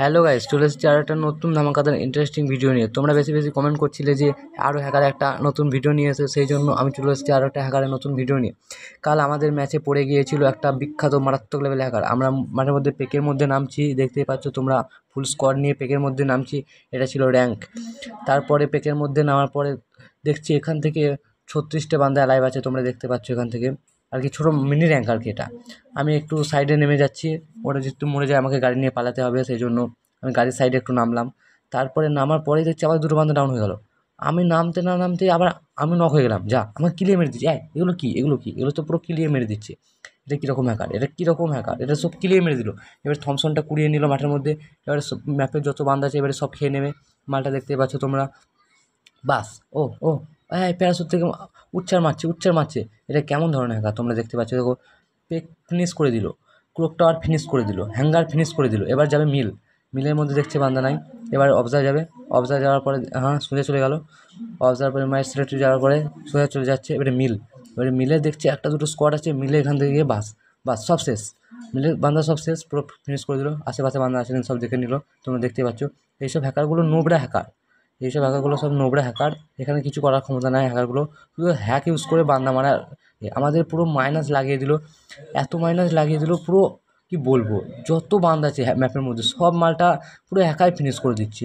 Hello guys, চলে এসেছি আর একটা নতুন ধামাকাদার ইন্টারেস্টিং ভিডিও নিয়ে। তোমরা বেশি বেশি কমেন্ট করছিলে যে আরও হ্যাকার একটা নতুন ভিডিও নিয়ে এসে, সেই জন্য আমি চলে এসেছি আরও একটা হ্যাকারের নতুন ভিডিও নিয়ে। কাল আমাদের ম্যাচে পড়ে গিয়েছিল একটা বিখ্যাত মারাত্মক লেভেল হ্যাকার। আমরা মাঠের মধ্যে পেকের মধ্যে নামছি, দেখতেই পাচ্ছ তোমরা, ফুল স্কোয়াড নিয়ে পেকের মধ্যে নামছি। এটা ছিল র্যাঙ্ক। তারপরে পেকের মধ্যে নামার পরে দেখছি এখান থেকে 36টা বান্দা লাইভ আছে, তোমরা দেখতে পাচ্ছ এখান থেকে। আর কি ছোটো মিনি র্যাঙ্ক আর কি এটা। আমি একটু সাইডে নেমে যাচ্ছি, ওটা যেহেতু মরে যায় আমাকে গাড়ি নিয়ে পালাতে হবে, সেই জন্য আমি গাড়ির সাইডে একটু নামলাম। তারপরে নামার পরেই দেখছি আবার দুটো বান্দা ডাউন হয়ে গেল। আমি নামতে না নামতেই আবার আমি নক হয়ে গেলাম। যা, আমাকে কিলিয়ে মেরে দিচ্ছে। এগুলো কি, এগুলো তো পুরো কিলিয়ে মেরে দিচ্ছে। এটা কীরকম হ্যাকার, এটা সব কিলিয়ে মেরে দিল। এবার থমসনটা কুড়িয়ে নিল মাঠের মধ্যে। এবারে ম্যাপের যত বান্দা আছে এবারে সব খেয়ে নেবে। মালটা দেখতে পাচ্ছ তোমরা। বাস, ও ও প্যারাসুট থেকে উচ্চার মারছে। এটা কেমন ধরনের হ্যাকার তোমরা দেখতে পাচ্ছ। দেখো, পেক ফিনিশ করে দিল, ক্লক টাওয়ার ফিনিশ করে দিল, হ্যাঙ্গার ফিনিশ করে দিল। এবার যাবে মিলের মধ্যে দেখছে বান্দা নাই। এবার অবজার যাবে, অবজার যাওয়ার পরে সোজা চলে গেল। অবজার পরে মায়ের সিলেক্টরি যাওয়ার পরে সোজা চলে যাচ্ছে। এবারে মিলে দেখছে একটা দুটো স্কোয়াড আছে। মিলে এখান থেকে গিয়ে বাস সব শেষ। মিলের বান্দা সব শেষ, পুরো ফিনিশ করে দিল। আশেপাশে বান্দা আছেন সব দেখে নিল, তোমরা দেখতে পাচ্ছ। এইসব হ্যাকারগুলো নোবরা হ্যাকার, সব নোবরা হ্যাকার। এখানে কিছু করার ক্ষমতা নাই হ্যাকারগুলো, শুধু হ্যাক ইউজ করে বান্দা মারা। আমাদের পুরো মাইনাস লাগিয়ে দিল, এত মাইনাস লাগিয়ে দিল পুরো কি বলবো। যত বান্দা আছে ম্যাপের মধ্যে সব মালটা পুরো একাই ফিনিশ করে দিচ্ছি।